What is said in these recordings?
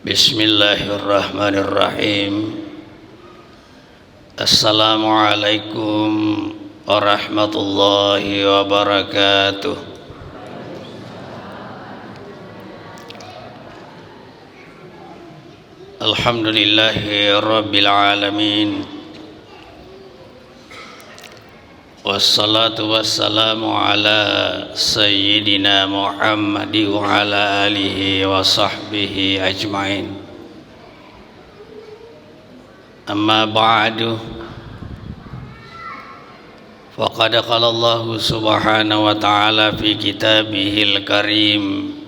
Bismillahirrahmanirrahim. Assalamualaikum warahmatullahi wabarakatuh. Alhamdulillahi rabbil alamin. Wassalatu wassalamu ala sayyidina Muhammad wa ala alihi wa sahbihi ajma'in. Amma ba'du. Faqad qala Allah subhanahu wa ta'ala fi kitabihil karim.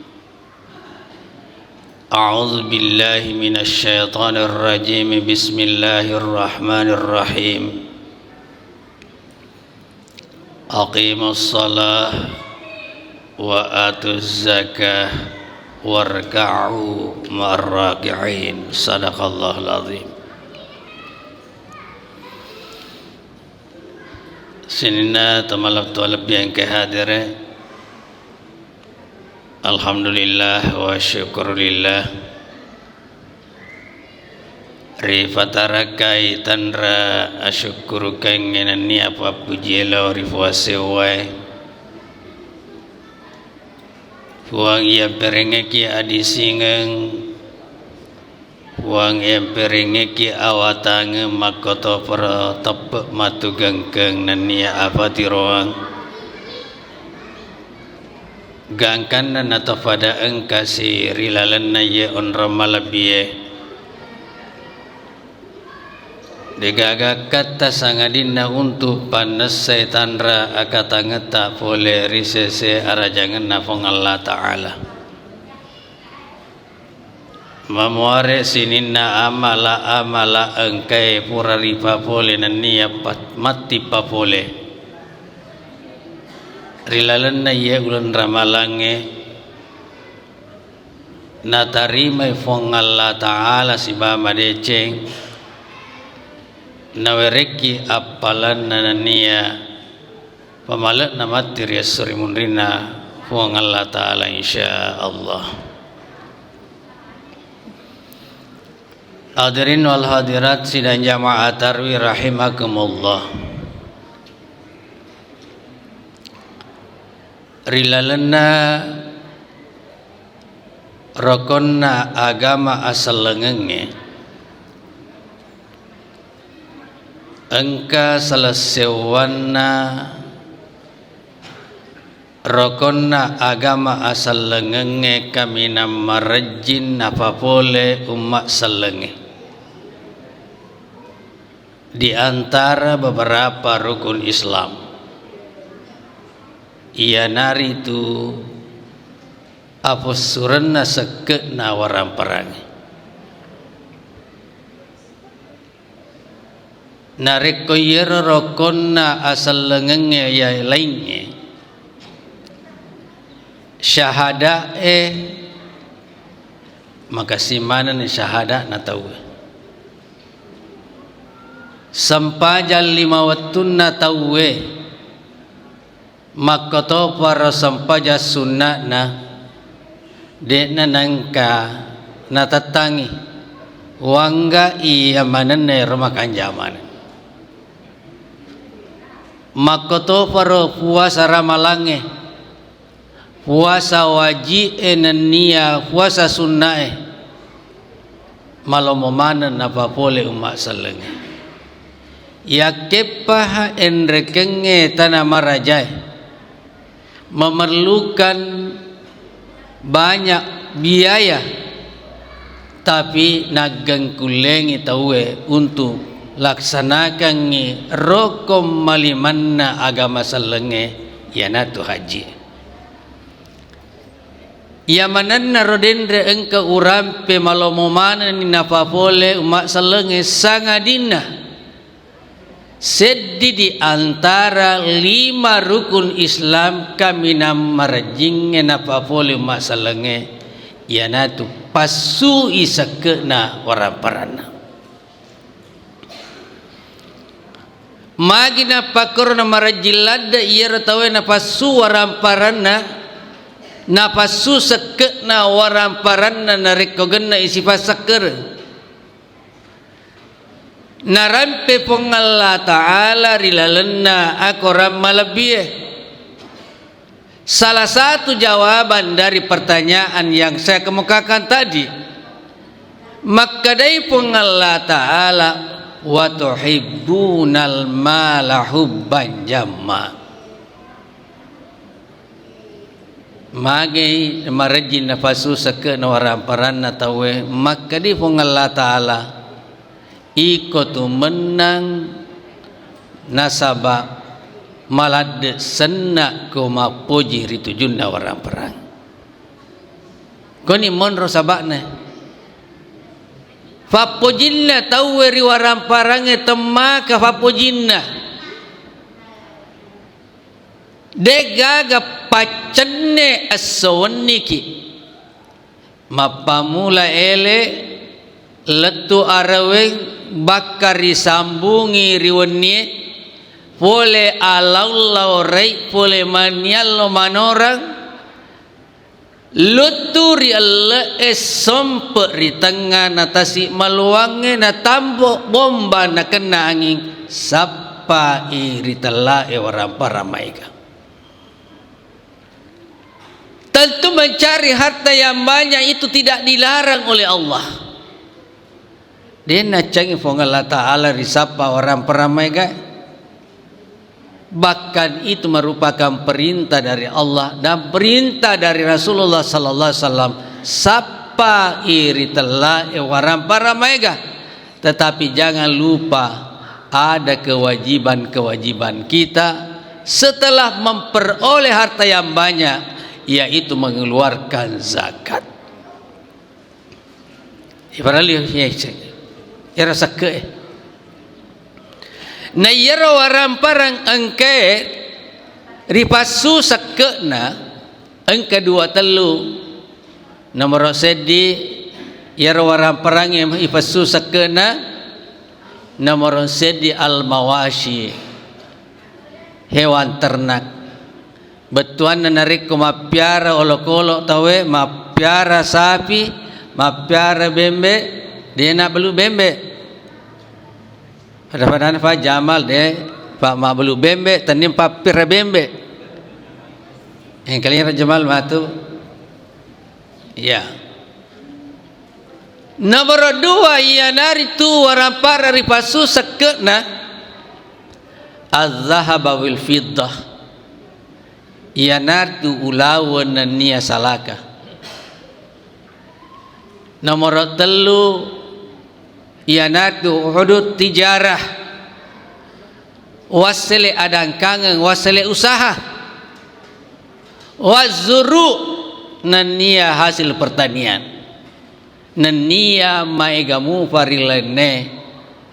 A'udzu billahi minasy syaithanir rajim. Bismillahirrahmanirrahim. Aqimus shalah wa atuz zakah warka'u ma'ar-raki'in. Sadaqallahul azim. Sinina tamalak tualab yang kehadire. Alhamdulillah wa syukurillah. Rifatarakai tanra asyukuru kangenan ni apa pujela rifuasewai Puang ia perengeki adisingeng Puang ia perengeki awatang makoto para tepek matu gangkeng nania apa tiroang Gangkan dan atau pada engkasi rilalan na ye on ramalabie Degaga kata sangadina untuk panas setanra akatangeta boleh risese arajangan nafong Allah Ta'ala Mamuare sininna amala engkai purari papole nania mati papole Rilalan na ye ulun ramalange Natarima fong Allah Ta'ala si bama deceng Nawereki apalan nanania pamalak namati riasuri munrina huang Allah Ta'ala insyaallah. Hadirin wal hadirat sidang jamaah tarwih rahimakumullah. Rilalana rokonna agama asal lengenge engka salasewana rokonna agama asal lengenge kami nama rajin apapole umat selenge di antara beberapa rukun Islam ia nari tu aposurna seket na waram perangi narik koyer rokonna asal lengenge ya lainnya syahada makasih mana ni syahada na tahu sampajal 5 wattun na tahu makoto para sampaja sunnah na de na nangka na tatangi wangga iya manane remakan zaman makoto paro puasa ramalange puasa wajib enania puasa sunnah malomomanan apa boleh umat selenge ya kepah enrekenge tanah marajai memerlukan banyak biaya tapi nagang kulengi tawe untuk laksanakan ni rokom malimanna agama selenge yanatu haji ya mananna rodendre engka urampe malomomana ni napapole umat selenge sangadina seddi di antara 5 rukun Islam kami namarjing napapole umat selenge yanatu pasu isakena waraparana magina pakorna marajilada iya ratawe na pasuwaram parana napasu sekena waramparanna narekogenna isi pasaker narampe pong Allah Ta'ala rilalenna akoram malabiyeh. Salah satu jawaban dari pertanyaan yang saya kemukakan tadi, maka dari pong Allah Ta'ala wa tuhibbunal mala hubban jamma, magi marajin nafasu sekena waramparanna tawe, maka di pong Allah Ta'ala ikotu menang nasaba malad senna ko mapuji ritujunna warang perang koni monro sabakna fapujinna taweri warang perang temaka fapujinna degaga pacenne aswanniki mapamula ele letu araweng bakari sambungi riwennie pole alau rei pole maniallo manorang luturi alla esompe ri tengah natasi maluange na tambo bomba na kena angin sapa iri tela warapa ramaika. Tentu mencari harta yang banyak itu tidak dilarang oleh Allah. Dia nak cari Allah Ta'ala risapa orang peramai ga. Bahkan itu merupakan perintah dari Allah dan perintah dari Rasulullah sallallahu alaihi wasallam. Sapa iri telah orang peramai ga. Tetapi jangan lupa ada kewajiban-kewajiban kita setelah memperoleh harta yang banyak, yaitu mengeluarkan zakat. Ibaratnya ya rasa ke na yero waram parang engke ripasu sakena engke dua telu nomor sedi yero waram parang yang ipasu sakena nomor sedi al mawashi hewan ternak betuan narik ko mapiara olok-olok tawe mapiara sapi mapiara bembe dia nak belu bembe pada fa jamal de pak ma belu bembe tanim papir bembe yang kalian jamal matu ya. Nomor dua ia nari tu warapara ripasu sekena az-zahaba wal fiddah ia nartu ulawan niya salaka. Nomor telu ia nartu hudud tijarah wasile adang kangen wasile usaha wazuru nania hasil pertanian nania maegamu farilene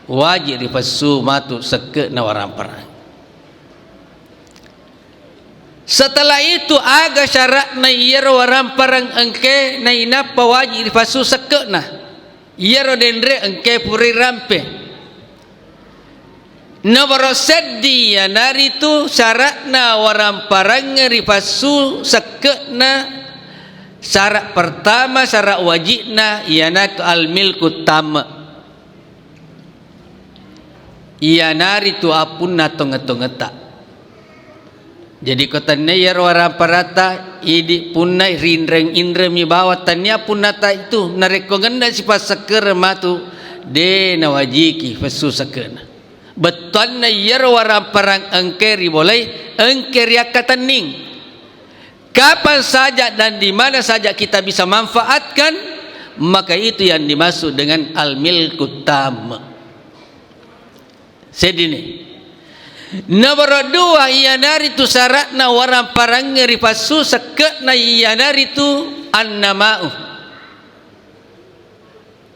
wajib dipasu matu seke nawaran perang. Setelah itu aga syarat na iyero waram parang engke na inapa wajib dipasu sekena iyero dendre engke puri rampe nomor seddi ya nari tu syarat na waram parang ripasu sekena. Syarat pertama syarat wajibna iana al milku tam iana itu apun natong-tongeta. Jadi kotanya ya warang parata idi punai rindreng indrem mi bawa tanya punata itu narekogenda sifat seker matu de nawajiki fasu sekena. Betul na ya warang parang engkeri boleh engkeri akataning. Kapan saja dan di mana saja kita bisa manfaatkan, maka itu yang dimaksud dengan al-milku tam. Sedini. Nomor dua ianari tu syaratna warang parang ripasu sekena ianari tu an-nama'u.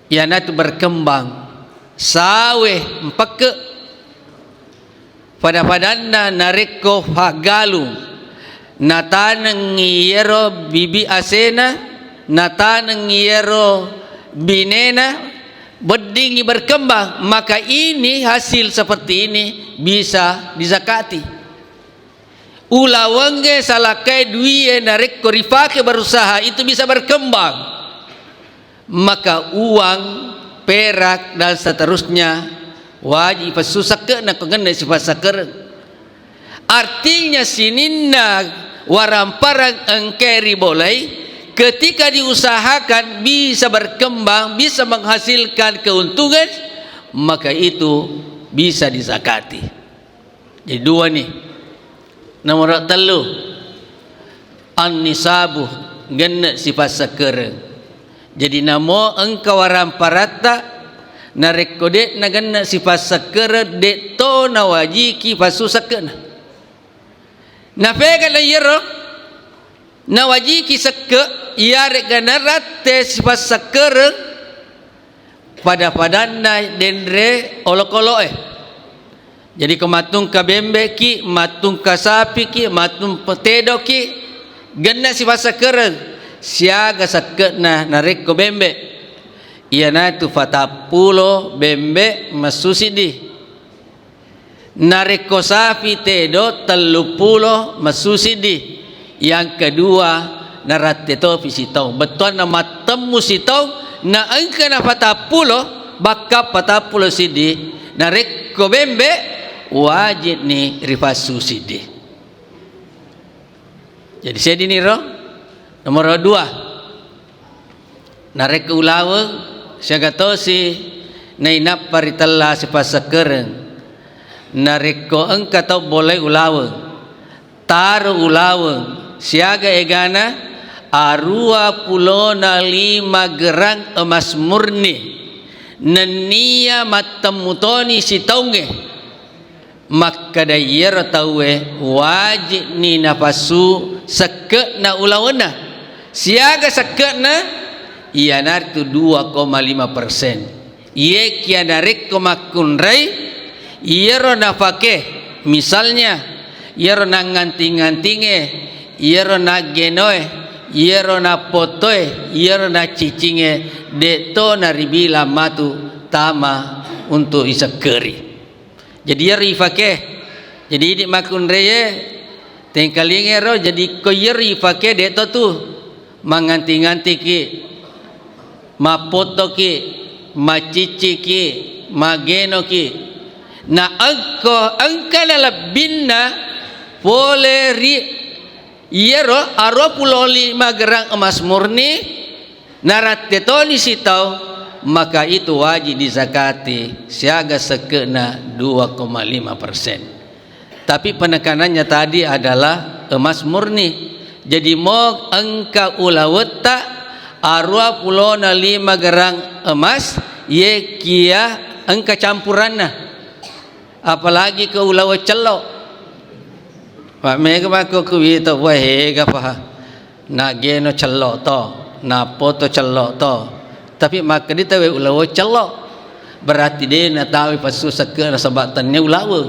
Iana tu berkembang. Saweh empeke pada padanna nareko hagalu. Nataneng ngiyero bibi asena nataneng ngiyero binena bedingi berkembang, maka ini hasil seperti ini bisa dizakati. Ulawenge salakai duie narik korifake berusaha itu bisa berkembang. Maka uang, perak dan seterusnya wajib pasusake na kengena sifat saker. Artinya sininna waramparang engkeri boleh ketika diusahakan bisa berkembang, bisa menghasilkan keuntungan, maka itu bisa dizakati. Jadi dua nih. Nomor 3 an-nisabu gena sifat saker. Jadi namo engkau waramparata narekode na gena sifat saker de to na wajiki pasusakena. Na pega la yero na wajiki sakke yare ganarate sifat saker pada padanna dendre olok-olok. Jadi kematung ka bembe ki, matung ka sapi ki, matung petedo ki, gena sifat saker siaga sakena narik ko bembe. Iana tu fatapulo bembe masusidi. Narik ko sapi tedo 30 masusidi. Yang kedua narateto pisitong. Betul na matemu sitong na angka na fatapulo baka fatapulo sidi. Narik ko bembe wajib ni rifasu sidi. Jadi saya diniro nomor 2 narek ulawe siaga tosi nainap paritalla sifat sakereng narek ko engka tau boleh ulawe taru ulawe siaga egana arua pulona 5 gerang emas murni nenia matemutoni sitaunge maka dayar tawe wajib ni nafasu seke na ulawena siaga seke na ianar tu 2,5%. Ye kia narik komakunrai iero nafake misalnya iero na nganting-ngantinge iero na genoe iero na potoe iero na cicinge deto naribila matu tama untuk isakeri. Jadi ya rifake. Jadi ini makun reye tengkalinge ro jadi ko ya rifake de to tu manganti-nganti ki mapoto ki macici ki mageno ki na angka lalabinna pole ri yero aro puloli magerang emas murni narat tetoni sitau maka itu wajib dizakati siaga sekena 2,5%. Tapi penekanannya tadi adalah emas murni. Jadi mau engka ulaweta arwa pulona 5 gerang emas ye kia engka campuranna apalagi ke ulawa celok pak mega mako kuwi to wae ga pa na geno celok to na poto celok to tapi maka dita we ulawa celok berarti dia na tahu pasusah ke sabatannya ulawa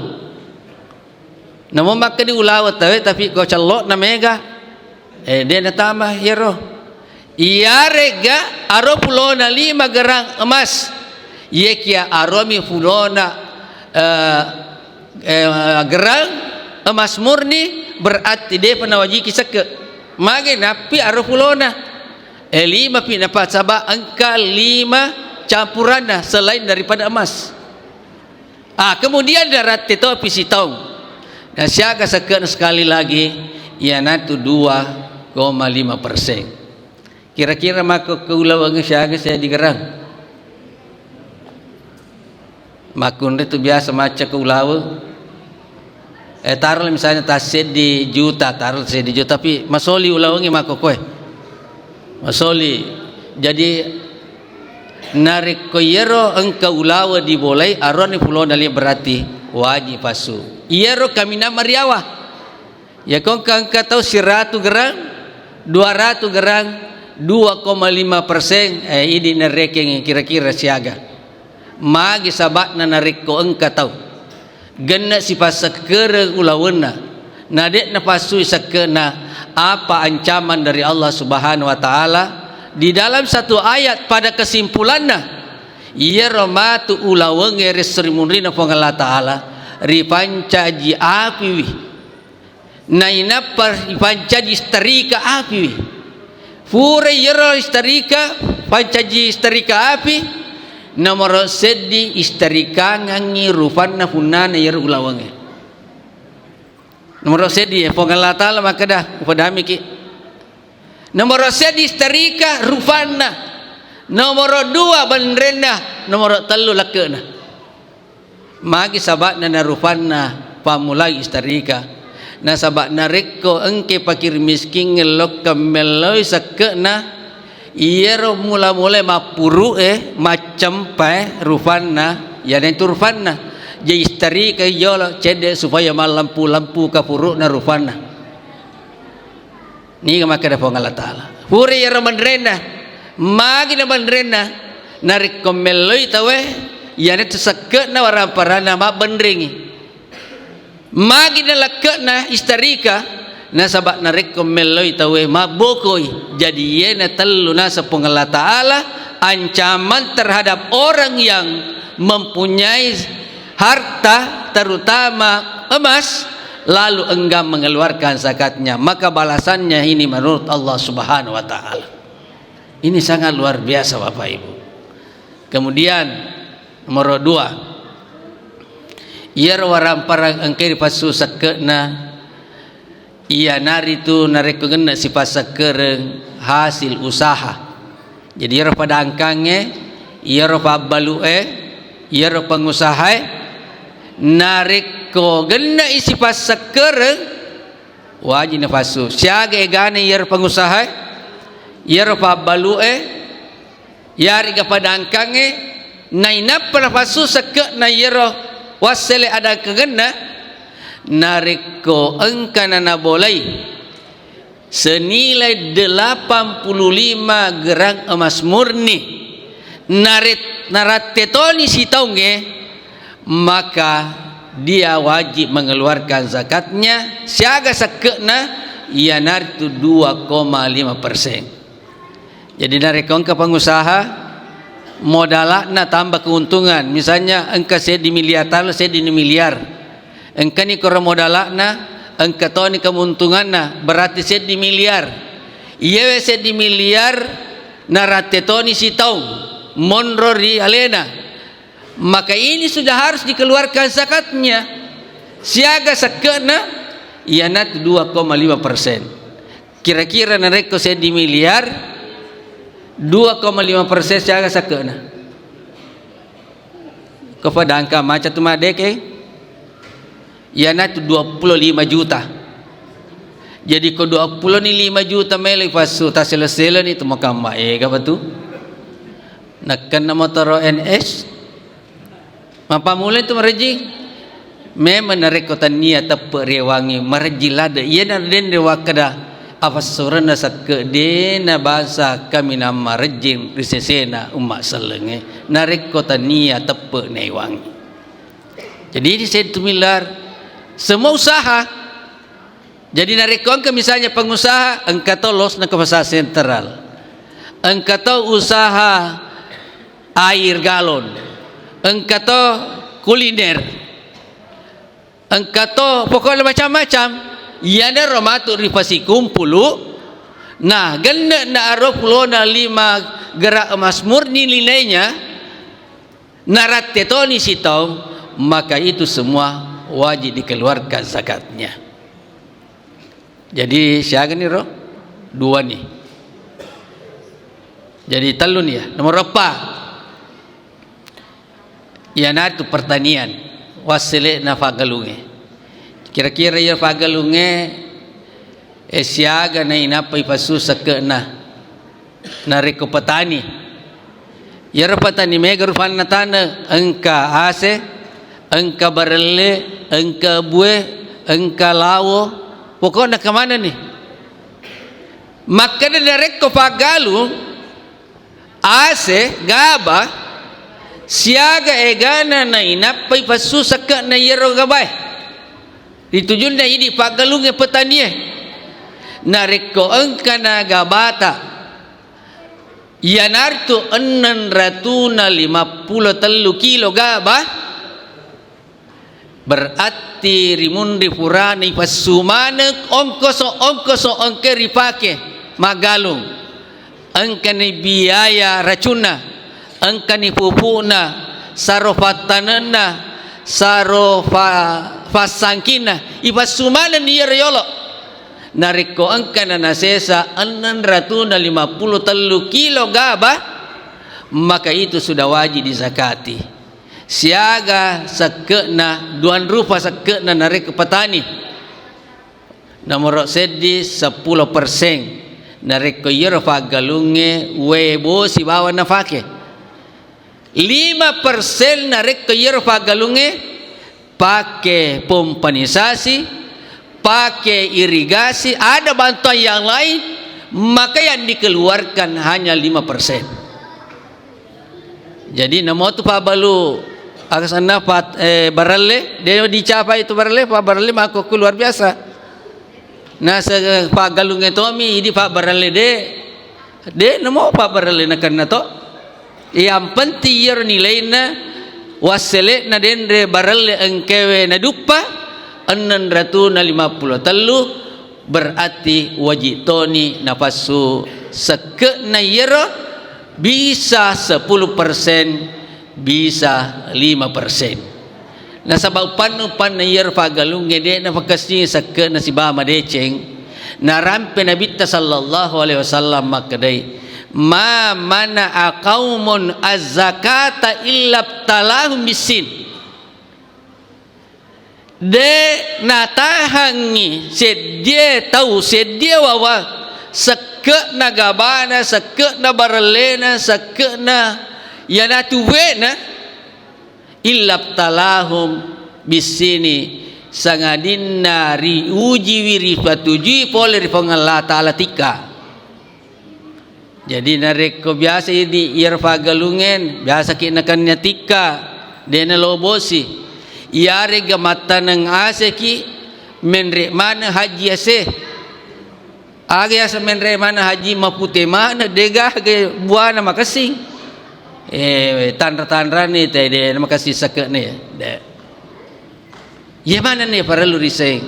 namun maka di ulawa tahu tapi kau celok na mega dia na tambah hero iya rega aro pulona 5 gerang emas ye kia aromi pulona gerang emas murni berarti dia pernah wajib kisah ke mage napi aro pulona 5 pinapat sabah angka 5 campurannya selain daripada emas. Kemudian darat itu pisitong dan siaga sekian sekali lagi iana tu 2,5%. Kira-kira maka keulawang siaga saya digerang makun itu biasa maca keulawa taruh misalnya taset di juta taruh saya di juta tapi masoli ulawangi maka koe masoli jadi narik koyero engka ulawa diboleh aron pulau dali berarti wajib pasu iero kami nama riawa ya kong angka tahu 100 gerang 200 gerang 2,5% ini narekeng kira-kira siaga magi sabat na narik ko engka tahu gena sifat sekere ulawena nadek na pasu sakena apa ancaman dari Allah Subhanahu wa taala di dalam satu ayat pada kesimpulannya ya romatu ulawenge resrimunrina pong Allah taala ripanca ji api na inapar pancaji starika api fure yero starika pancaji starika api nomor sedi istarika ngangi rufanna funana yero ulawange nomor sedi Allah Ta'ala maka dah upadami ki nomor sedi istarika rufanna nomor dua bandrena nomor telu lakena magi sabatna na rufanna pamulai istarika na sabak nariko engke pakir miskin ngelok kemeloi sakena iero mula-mula mapuru macam rufanna ya itu rufanna jadi istari ke yolo cede supaya lampu kapuru na rufanna ni maka ada Allah Ta'ala puri ya ramandrena magi na bandrena narik kemeloi tawe ya itu sakena waraparana ma bandringi magi na lakena istarika na sabak na rekomeloi tawe mabokoi jadi yena telu na sa Allah Ta'ala ancaman terhadap orang yang mempunyai harta terutama emas lalu enggan mengeluarkan zakatnya maka balasannya ini menurut Allah Subhanahu wa Ta'ala. Ini sangat luar biasa Bapak Ibu. Kemudian nomor 2 iar warang parang engkir pasu sakena ia nari tu narekogena si pasakereng hasil usaha jadi ia pada angkange ia pa balue ia pengusaha narekogena isi pasakereng wajib na pasu siaga egane ia pengusaha ia pa balue yari pada angkange nainap pada pasu sakena ia wasele ada kegena nariko engkana na boleh senilai 85 gram emas murni naratetoni si taunge maka dia wajib mengeluarkan zakatnya siaga sakena ia naritu 2,5%. Jadi nariko engka pengusaha modalakna tambah keuntungan misalnya engka saya di miliar talu saya di miliar engka ni kora modalakna engka tahu ni keuntunganna berarti saya di miliar iya saya di miliar narate toni si tahu monro di alena maka ini sudah harus dikeluarkan zakatnya siaga sakena ia nat 2,5%. Kira-kira nareko saya di miliar 2,5% siaga sakena kepada angka macam tu madeke ia nat 25 juta jadi ko 25 juta mele pasu ta selesela ni tu makam ka batu nakkan na motor NS mapa mulai tu mereji memang nareko tania tepe rewangi mereji lada ia na den rewakada apa surana sakke na bahasa kami nama rejim risesena umat selenge narik kota nia tepe naiwangi jadi di satu miliar semua usaha jadi narik kongke misalnya pengusaha engkau tahu los na ke pasar sentral engkau tahu usaha air galon engkau tahu kuliner engkau tahu pokoknya macam-macam ia ada romatu ripasi kumpulu nah ganda na aropulo na 5 gerak emas murni nilainya naratetoni sitau maka itu semua wajib dikeluarkan zakatnya. Jadi siaga ni roh dua ni jadi talun ya nomor apa ia natu pertanian wasile na fagalunge kira-kira ia fagalunge siaga na inapa ipasu sakena nariko petani ia petani mega rufan natana engka ase engka barele engka bue engka lawo pokoknya ke mana nih maka nariko fagalu ase gaba siaga egana na inapa ipasu sakena yero gabai ditujun na ini pagalunge petani nariko engka na gabata yanartu 653 kilo gaba berarti rimun ripurani pasumane ongkoso ongke ripake magalung angkani biaya racuna angkani pupuna sarofatanana fasangkina ipasumane ni yolo nariko angkana nasesa 653 kilo gabah, maka itu sudah wajib dizakati. Siaga sakena duan rupa sakena narik ke petani. Nomor sedi 10% narik ke yerfa galunge webo si bawa nafake. 5% narik ke yerfa galunge pakai pompanisasi, pakai irigasi, ada bantuan yang lain, maka yang dikeluarkan hanya 5%. Jadi namo tu pa balu aksana pat baralle dia dicapai itu baralle pa baralle maka luar biasa. Nah sa pa galung etomi di pa baralle de namo pa baralle na karena to yang penting yer nilainya wasele na dendre baralle engkewe na dupa 653 berarti wajib toni nafasu sekena yero bisa 10%, bisa 5%. Nah sabab pan na yer pagalung gede na pakasni sekena si bama deceng na rampe Nabi sallallahu alaihi wasallam makadai ma mana qaumun az-zakata illa talahum bisin. De natahangi sedia tahu sedia wawa seke na gabana seke na barelena seke na yanatuwena illab talahum bisini sangadinna ri uji wiri patuji pole ri Allah taala tika. Jadi nareko biasa di irfa galungen biasa kinakannya tika dena lobosi yare gamata nang aseki menre mana haji ase age asa menre mana haji mapute mana dega ge buana makasing tandra ni tede makasih sakek ni de ye mana ni paralu riseng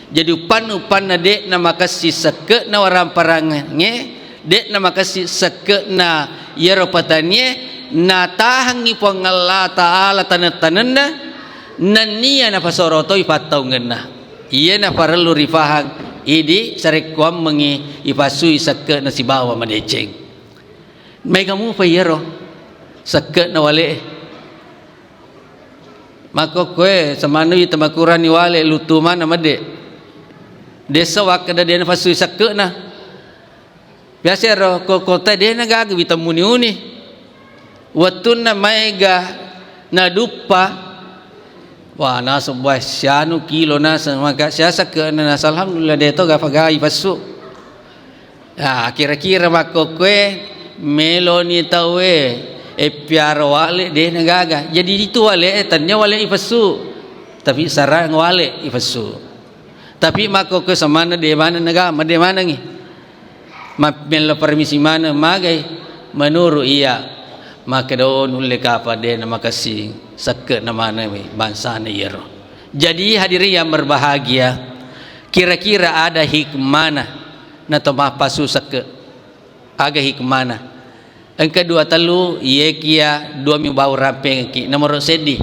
jadi upan na de na makasih sakek na waram parange de na makasih sakek na yeropatanye na tahangi pangalla taala tanan-tananna nania na pasoroto ipatau ngena iya na paralu rifahang idi sarekwam mengi ipasui sake na si bawa madeceng may kamu pa yero sake na wale mako kwe samano itamakuran ni wale lutuman na made desa wakada dia na pasui sake na biasa ro kota dia na gagawi tamuni uni watun na maiga na dupa wah nasa buah sianu kilo nasa maka siasa ke nasa alhamdulillah dia tu gafagai pasu. Ah kira-kira mako kue meloni tawe piaro wale dia nagaga. Jadi itu wale tanya wale ipasu. Tapi sarang wale ipasu. Tapi mako kue samana dia mana naga, mana mana ni? Melo permisi mana magai menurut iya. Maka daun oleh kapa dia nama kasih seke nama nami bangsa nayero. Jadi hadirin yang berbahagia, kira-kira ada hikmana na tomah pasu seke aga hikmana. Yang kedua telu ye kia dua mi bau rampeng ki nomor sedi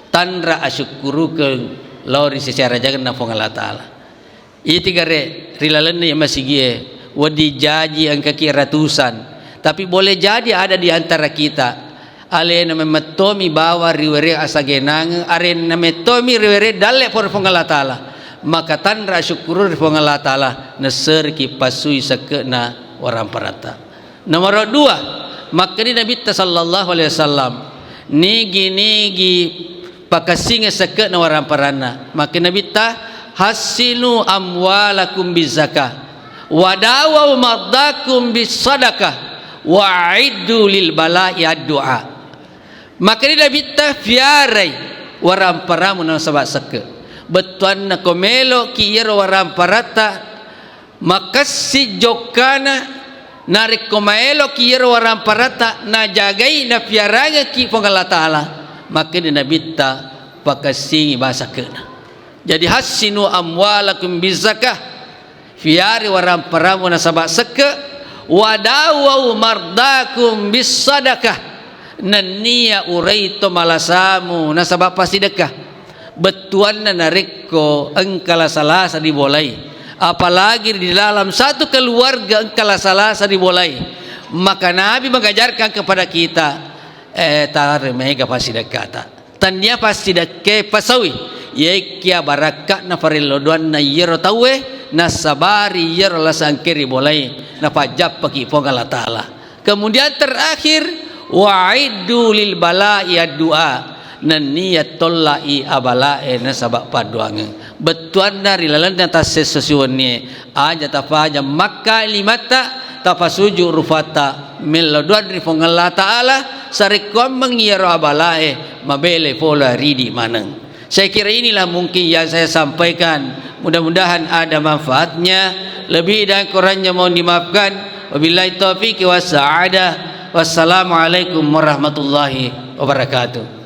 tandra asyukuru ke lauri secara jagan na Allah taala. Ini tiga rilalan yang masih gie wadi jaji angka ki ratusan. Tapi boleh jadi ada di antara kita ale na memetomi bawa riwere asagenang are na metomi riwere dalle por Allah taala maka tandra syukur por Allah taala neser ki pasui sakena orang parata. Nomor 2 maka ni Nabi sallallahu alaihi wasallam nigi pakasinge sakena orang parana maka Nabi ta hasinu amwalakum bizakah wadawu mardakum bisadaqah wa'iddu lil bala'i ad-du'a. Maka ni Nabi ta fiarai waram paramu na sabat sake betuan na komelo ki yero waram parata makasi jokana narik komaelo ki yero waram parata na jagai na fiaranga ki Allah taala maka ni Nabi ta pakasingi bahasa kena. Jadi hassinu amwalakum bizakah fiari waram paramu nasabak seke wadawau mardakum bisadakah nania uraito malasamu nasabak pasidekah betuan na narikko engkala salasa dibolai, apalagi di dalam satu keluarga engkala salasa dibolai. Maka Nabi mengajarkan kepada kita tar mega pasidekata tanya pasideke pasawi yekia barakat na farillo doan na yero tawe na sabari yero lasangkiri bolai na pajab paki pongala taala. Kemudian terakhir wa'iddu lil bala'i ad-du'a nan niat tollai abalae na sabak paduangan betuan dari lalan atas sesuatu ni aja tafaja maka limata tafasuju rufata meloduan rifong Allah Ta'ala sarikom mengiaro abalae mabele pola ridi maneng. Saya kira inilah mungkin yang saya sampaikan, mudah-mudahan ada manfaatnya. Lebih dan kurangnya mohon dimaafkan. Wabillahi taufiq wa sa'adah. Wassalamualaikum warahmatullahi wabarakatuh.